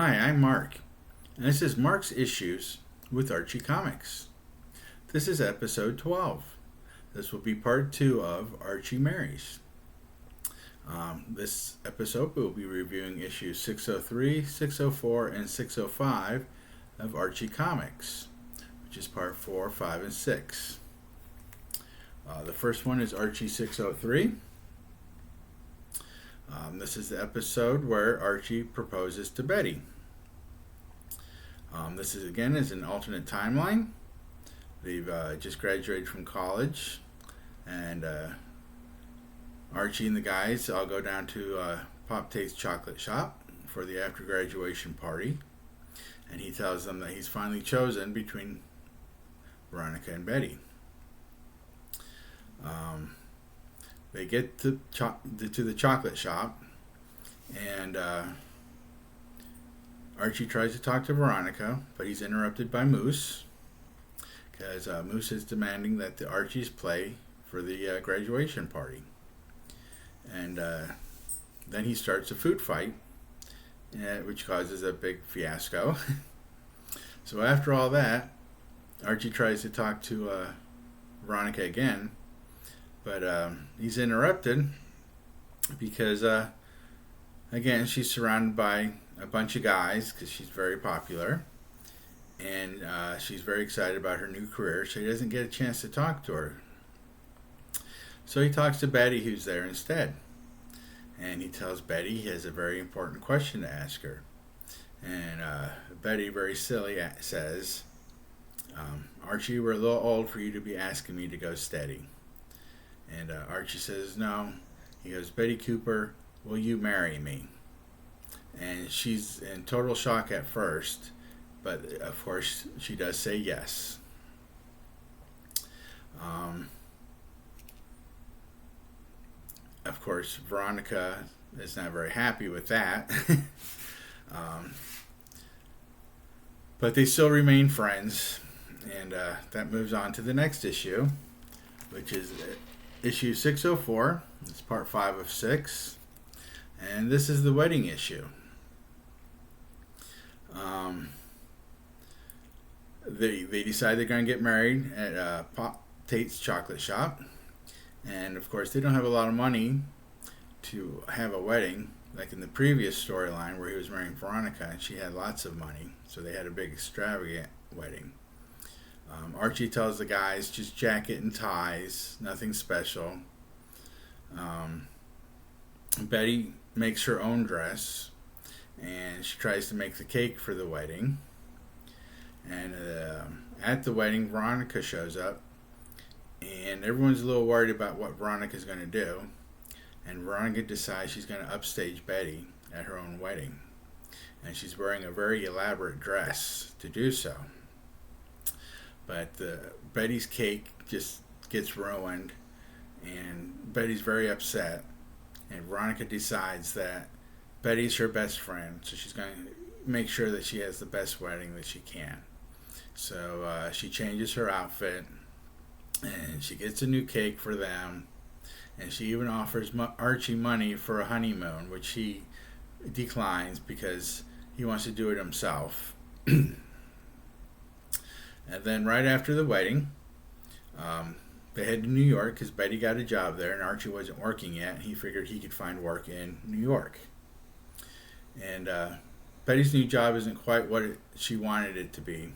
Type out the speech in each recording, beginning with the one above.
Hi, I'm Mark, and this is Mark's Issues with Archie Comics. This is episode 12. This will be part 2 of Archie Marries. This episode we'll be reviewing issues 603, 604, and 605 of Archie Comics, which is part 4, 5, and 6. The first one is Archie 603. This is the episode where Archie proposes to Betty. This is an alternate timeline. They've just graduated from college, and Archie and the guys all go down to Pop Tate's chocolate shop for the after graduation party, and he tells them that he's finally chosen between Veronica and Betty. They get to the chocolate shop, and Archie tries to talk to Veronica, but he's interrupted by Moose, because Moose is demanding that the Archies play for the graduation party. And then he starts a food fight, which causes a big fiasco. So after all that, Archie tries to talk to Veronica again, but he's interrupted because, again, she's surrounded by a bunch of guys because she's very popular, and she's very excited about her new career, so he doesn't get a chance to talk to her. So he talks to Betty, who's there instead, and he tells Betty he has a very important question to ask her. And Betty, very silly, says, Archie, we're a little old for you to be asking me to go steady. And Archie says, no. He goes, Betty Cooper, will you marry me? And she's in total shock at first, but of course she does say yes. Of course, Veronica is not very happy with that. But they still remain friends, and that moves on to the next issue, which is issue 604. It's part 5 of 6, and this is the wedding issue. They decide they're going to get married at Pop Tate's chocolate shop, and of course they don't have a lot of money to have a wedding like in the previous storyline where he was marrying Veronica and she had lots of money, so they had a big extravagant wedding. Archie tells the guys just jacket and ties, nothing special. Betty makes her own dress, and she tries to make the cake for the wedding. And at the wedding, Veronica shows up, and everyone's a little worried about what Veronica's going to do. And Veronica decides she's going to upstage Betty at her own wedding, and she's wearing a very elaborate dress to do so. But Betty's cake just gets ruined, and Betty's very upset. And Veronica decides that Betty's her best friend, so she's going to make sure that she has the best wedding that she can. So she changes her outfit, and she gets a new cake for them, and she even offers Archie money for a honeymoon, which he declines because he wants to do it himself. And then right after the wedding, they head to New York because Betty got a job there and Archie wasn't working yet. And he figured he could find work in New York. And Betty's new job isn't quite what she wanted it to be,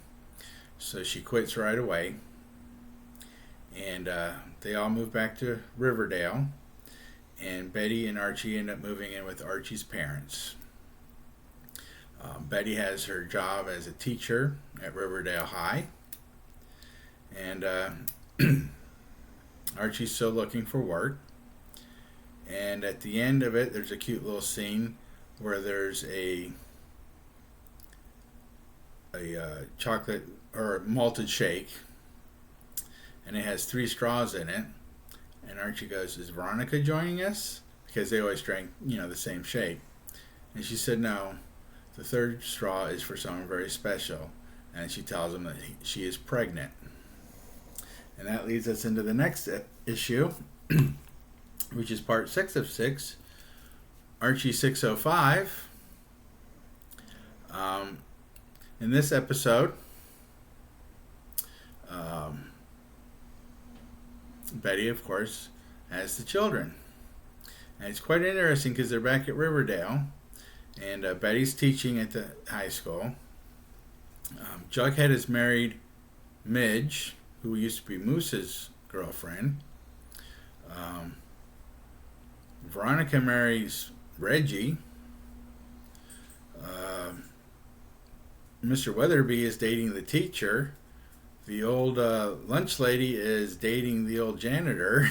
so she quits right away. And they all move back to Riverdale, and Betty and Archie end up moving in with Archie's parents. Betty has her job as a teacher at Riverdale High, and Archie's still looking for work. And at the end of it, there's a cute little scene where there's a chocolate or malted shake, and it has 3 straws in it. And Archie goes, is Veronica joining us? Because they always drank, the same shake. And she said, no, the 3rd straw is for someone very special. And she tells him that she is pregnant. And that leads us into the next issue, which is part 6 of 6, Archie 605. In this episode, um, Betty, of course, has the children. And it's quite interesting because they're back at Riverdale, and Betty's teaching at the high school. Jughead has married Midge, who used to be Moose's girlfriend. Um, Veronica marries Reggie. Mr. Weatherby is dating the teacher. The old lunch lady is dating the old janitor.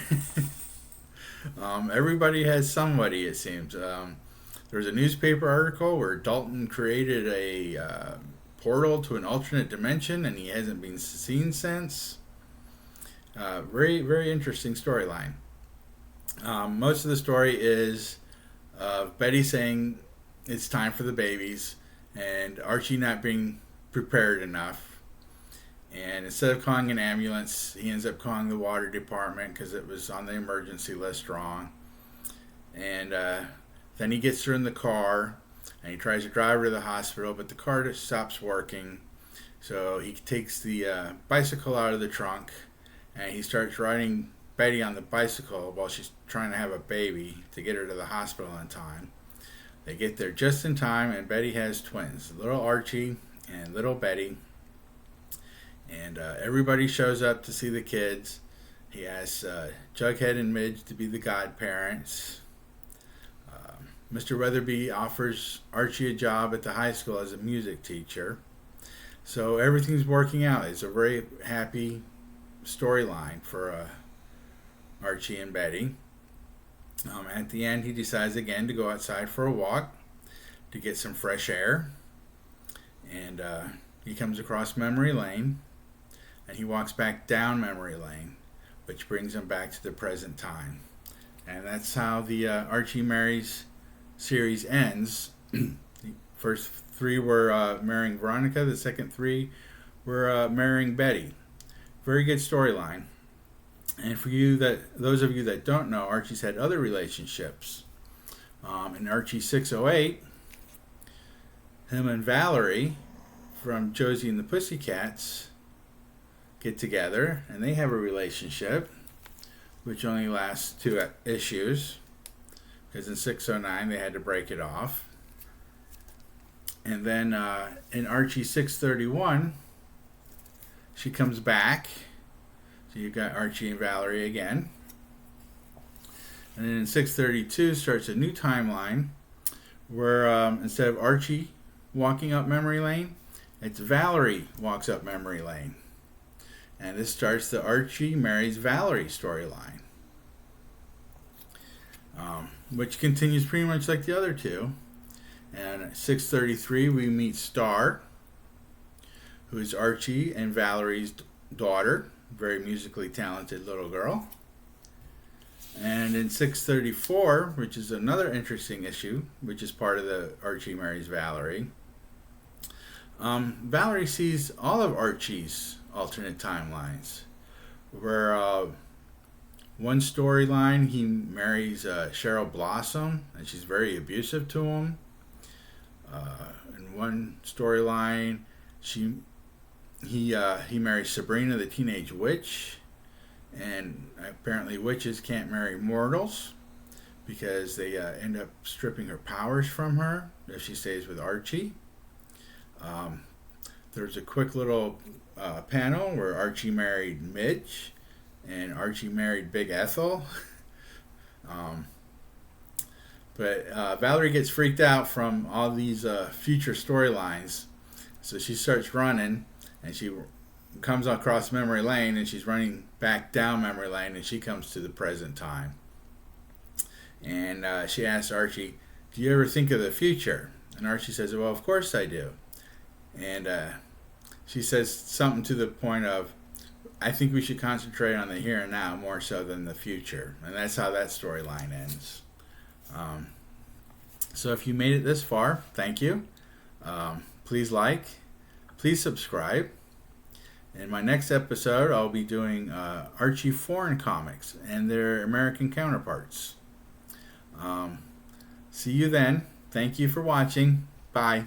Everybody has somebody, it seems. There's a newspaper article where Dalton created a portal to an alternate dimension, and he hasn't been seen since. Very, very interesting storyline. Most of the story is Betty saying it's time for the babies, and Archie not being prepared enough. And instead of calling an ambulance, he ends up calling the water department because it was on the emergency list wrong. And then he gets her in the car, and he tries to drive her to the hospital, but the car just stops working. So he takes the bicycle out of the trunk, and he starts riding Betty on the bicycle while she's trying to have a baby to get her to the hospital in time. They get there just in time, and Betty has twins, little Archie and little Betty. And everybody shows up to see the kids. He asks Jughead and Midge to be the godparents. Mr. Weatherby offers Archie a job at the high school as a music teacher. So everything's working out. It's a very happy storyline for Archie and Betty. At the end, he decides again to go outside for a walk to get some fresh air. And he comes across memory lane. And he walks back down memory lane, which brings him back to the present time. And that's how the Archie Marries series ends. The first three were marrying Veronica. The second three were marrying Betty. Very good storyline. And for those of you that don't know, Archie's had other relationships. In Archie 608, him and Valerie from Josie and the Pussycats get together, and they have a relationship which only lasts 2 issues, because in 609 they had to break it off. And then in Archie 631, she comes back. So you've got Archie and Valerie again. And then in 632 starts a new timeline where instead of Archie walking up memory lane, it's Valerie walks up memory lane. And this starts the Archie Marries Valerie storyline, which continues pretty much like the other two. And at 633 we meet Star, who is Archie and Valerie's daughter. Very musically talented little girl. And in 634, which is another interesting issue, which is part of the Archie Marries Valerie, Valerie sees all of Archie's alternate timelines. Where one storyline, he marries Cheryl Blossom, and she's very abusive to him. In one storyline, he marries Sabrina the Teenage Witch, and apparently witches can't marry mortals because they end up stripping her powers from her if she stays with Archie. There's a quick little panel where Archie married Midge and Archie married Big Ethel. But Valerie gets freaked out from all these future storylines, so she starts running. And she comes across memory lane, and she's running back down memory lane, and she comes to the present time. And she asks Archie, "Do you ever think of the future?" And Archie says, "Well, of course I do." And she says something to the point of, "I think we should concentrate on the here and now more so than the future." And that's how that storyline ends. So if you made it this far, thank you. Please like. Please subscribe. In my next episode, I'll be doing Archie foreign comics and their American counterparts. See you then. Thank you for watching. Bye.